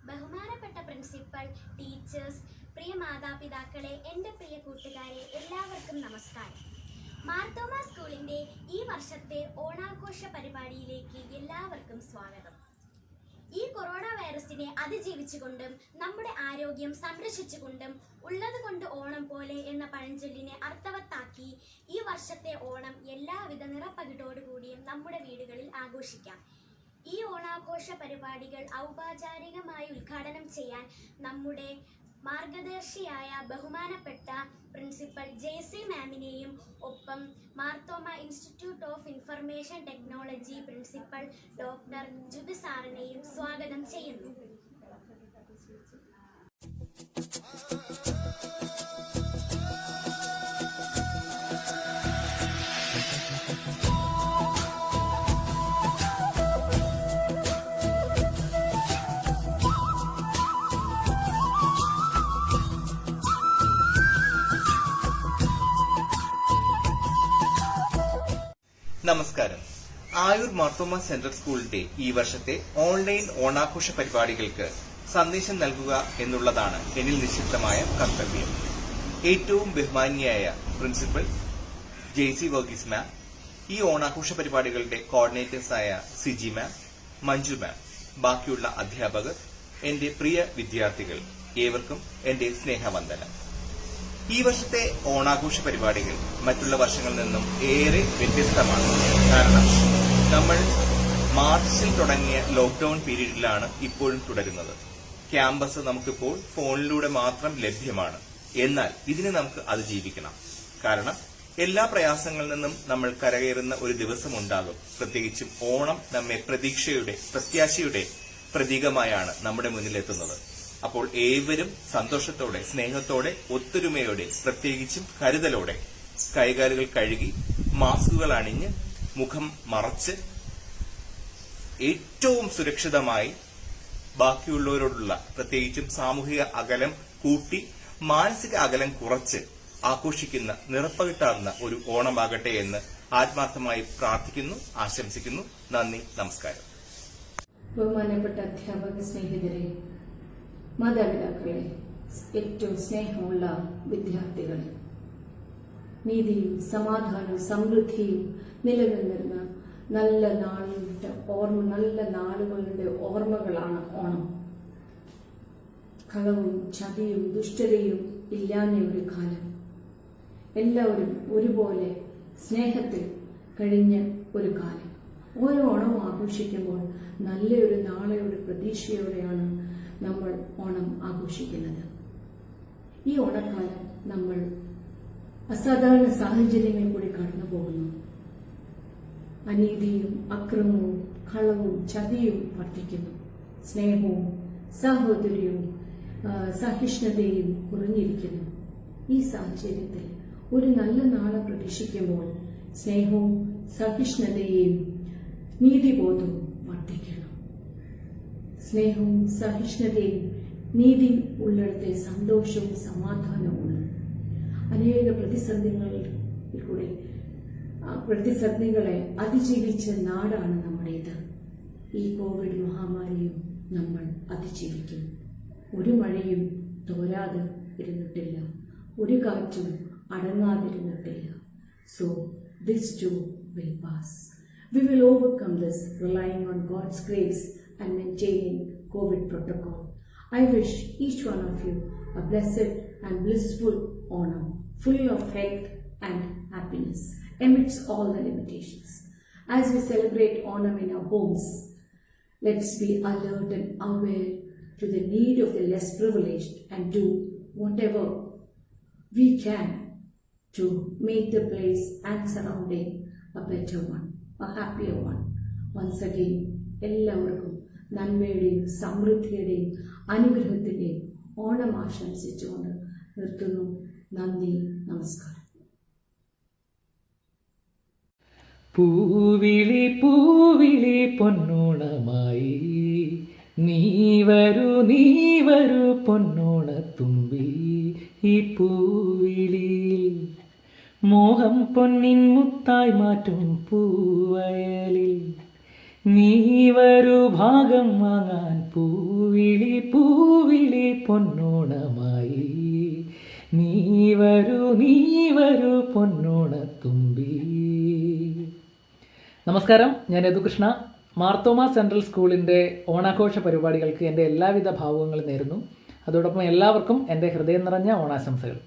ബഹുമാനപ്പെട്ട principal, teachers, പ്രിയ മാതാപിതാക്കളെ, എൻ്റെ പ്രിയ കൂട്ടുകാരെ, എല്ലാവർക്കും നമസ്കാരം. മാർത്തോമ സ്കൂളിൻ്റെ ഈ വർഷത്തെ ഓണാഘോഷ പരിപാടിയിലേക്ക് എല്ലാവർക്കും സ്വാഗതം. ഈ കൊറോണ വൈറസിനെ അതിജീവിച്ചുകൊണ്ടും നമ്മുടെ ആരോഗ്യം സംരക്ഷിച്ചുകൊണ്ടും ഉള്ളത് കൊണ്ട് ഓണം പോലെ എന്ന പഴഞ്ചൊല്ലിനെ അർത്ഥവത്താക്കി ഈ വർഷത്തെ ഓണം എല്ലാവിധ നിറപ്പകിട്ടോടുകൂടിയും നമ്മുടെ വീടുകളിൽ ആഘോഷിക്കാം. ഈ ഓണാഘോഷ പരിപാടികൾ ഔപചാരികമായി ഉദ്ഘാടനം ചെയ്യാൻ നമ്മുടെ മാർഗദർശിയായ ബഹുമാനപ്പെട്ട പ്രിൻസിപ്പൽ ജെസി മാമിനെയും ഒപ്പം Marthoma institute of information technology principal doctor Jubi സാറിനെയും സ്വാഗതം ചെയ്യുന്നു. നമസ്കാരം. ആയൂർ മാർത്തോമ സെൻട്രൽ സ്കൂളിന്റെ ഈ വർഷത്തെ ഓൺലൈൻ ഓണാഘോഷ പരിപാടികൾക്ക് സന്ദേശം നൽകുക എന്നുള്ളതാണ് എന്നിൽ നിക്ഷിപ്തമായ കർത്തവ്യം. ഏറ്റവും ബഹുമാന്യയായ പ്രിൻസിപ്പൽ ജെസി വർഗീസ് മാം, ഈ ഓണാഘോഷ പരിപാടികളുടെ കോർഡിനേറ്റേഴ്സായ സിജി മാം, മഞ്ജു മാം, ബാക്കിയുള്ള അധ്യാപകർ, എന്റെ പ്രിയ വിദ്യാർത്ഥികൾ, ഏവർക്കും എന്റെ സ്നേഹവന്ദനം. ഈ വർഷത്തെ ഓണാഘോഷ പരിപാടികൾ മറ്റുള്ള വർഷങ്ങളിൽ നിന്നും ഏറെ വ്യത്യസ്തമാണ്. കാരണം നമ്മൾ മാർച്ചിൽ തുടങ്ങിയ ലോക്ക്ഡൌൺ പീരീഡിലാണ് ഇപ്പോഴും തുടരുന്നത്. ക്യാമ്പസ് നമുക്കിപ്പോൾ ഫോണിലൂടെ മാത്രം ലഭ്യമാണ്. എന്നാൽ ഇതിനെ നമുക്ക് അതിജീവിക്കണം. കാരണം എല്ലാ പ്രയാസങ്ങളിൽ നിന്നും നമ്മൾ കരകയറുന്ന ഒരു ദിവസമുണ്ടാകും. പ്രത്യേകിച്ചും ഓണം നമ്മെ പ്രതീക്ഷയുടെ, പ്രത്യാശയുടെ പ്രതീകമായാണ് നമ്മുടെ മുന്നിലെത്തുന്നത്. അപ്പോൾ ഏവരും സന്തോഷത്തോടെ, സ്നേഹത്തോടെ, ഒത്തൊരുമയോടെ, പ്രത്യേകിച്ചും കരുതലോടെ കൈകാലുകൾ കഴുകി മാസ്കുകൾ അണിഞ്ഞ് മുഖം മറച്ച് ഏറ്റവും സുരക്ഷിതമായി ബാക്കിയുള്ളവരോടുള്ള പ്രത്യേകിച്ചും സാമൂഹിക അകലം കൂട്ടി മാനസിക അകലം കുറച്ച് ആഘോഷിക്കുന്ന നിറപ്പകിട്ടാർന്ന ഒരു ഓണമാകട്ടെ എന്ന് ആത്മാർത്ഥമായി പ്രാർത്ഥിക്കുന്നു, ആശംസിക്കുന്നു. നന്ദി, നമസ്കാരം. ബഹുമാനപ്പെട്ട അധ്യാപക സ്നേഹിതരെ, മാതാപിതാക്കളെ, ഏറ്റവും സ്നേഹമുള്ള വിദ്യാർത്ഥികളെ, നീതിയും സമാധാനവും സമൃദ്ധിയും നിലനിന്നിരുന്ന നല്ല നാളുകളുടെ ഓർമ്മകളാണ് ഓണം. കളവും ചതിയും ദുഷ്ടതയും ഇല്ലാഞ്ഞ ഒരു കാലം, എല്ലാവരും ഒരുപോലെ സ്നേഹത്തിൽ കഴിഞ്ഞ ഒരു കാലം. ഓരോ ഓണവും ആഘോഷിക്കുമ്പോൾ നല്ലൊരു നാളെയുടെ പ്രതീക്ഷയോടെയാണ് നമ്മൾ ഓണം ആഘോഷിക്കുന്നത്. ഈ ഓണക്കാലം നമ്മൾ അസാധാരണ സാഹചര്യങ്ങളിൽ കൂടി കടന്നു പോകുന്നു. അനീതിയും അക്രമവും കളവും ചതിയും വർദ്ധിക്കുന്നു. സ്നേഹവും സാഹോദര്യവും സഹിഷ്ണുതയും കുറഞ്ഞിരിക്കുന്നു. ഈ സാഹചര്യത്തിൽ ഒരു നല്ല നാളെ പ്രതീക്ഷിക്കുമ്പോൾ സ്നേഹവും സഹിഷ്ണുതയും നീതിബോധവും വർദ്ധിക്കണം. സ്നേഹവും സഹിഷ്ണുതയും നീതി ഉള്ളിടത്തെ സന്തോഷവും സമാധാനവും ഉള്ളു. അനേക പ്രതിസന്ധികളെ അതിജീവിച്ച നാടാണ് നമ്മുടേത്. ഈ കോവിഡ് മഹാമാരിയും നമ്മൾ അതിജീവിക്കും. ഒരു മഴയും തോരാതെ ഇരുന്നിട്ടില്ല, ഒരു കാറ്റും അടങ്ങാതിരുന്നിട്ടില്ല. So this too will pass. We will overcome this relying on God's grace and maintaining COVID protocol. I wish each one of you a blessed and blissful Onam, full of health and happiness amidst all the limitations. As we celebrate Onam in our homes, let's be alert and aware to the need of the less privileged and do whatever we can to make the place and surrounding a better one, a happier one. Once again, എല്ലാവർക്കും നന്മയുടെയും സമൃദ്ധിയുടെയും അനുഗ്രഹത്തിൻ്റെയും ഓണം ആശംസിച്ചുകൊണ്ട് നിർത്തുന്നു. നന്ദി, നമസ്കാരം. പൂവിളി പൂവിളി പൊന്നോണമായി നീ വരൂ പൊന്നോണത്തുമ്പി. ഈ പൂവിളിയിൽ മോഹം പൊന്നിൻ മുത്തായി മാറ്റും പൂവയലിൽ നീ വരൂ ഭാഗം വാങ്ങാൻ. പൂവിളി പൂവിളി പൊന്നോണമായി നീ വരൂ പൊന്നോണത്തുമ്പി. നമസ്കാരം, ഞാൻ യദുകൃഷ്ണ. മാർത്തോമ സെൻട്രൽ സ്കൂളിൻ്റെ ഓണാഘോഷ പരിപാടികൾക്ക് എൻ്റെ എല്ലാവിധ ഭാവുകങ്ങളും നേരുന്നു. അതോടൊപ്പം എല്ലാവർക്കും എൻ്റെ ഹൃദയം നിറഞ്ഞ ഓണാശംസകൾ.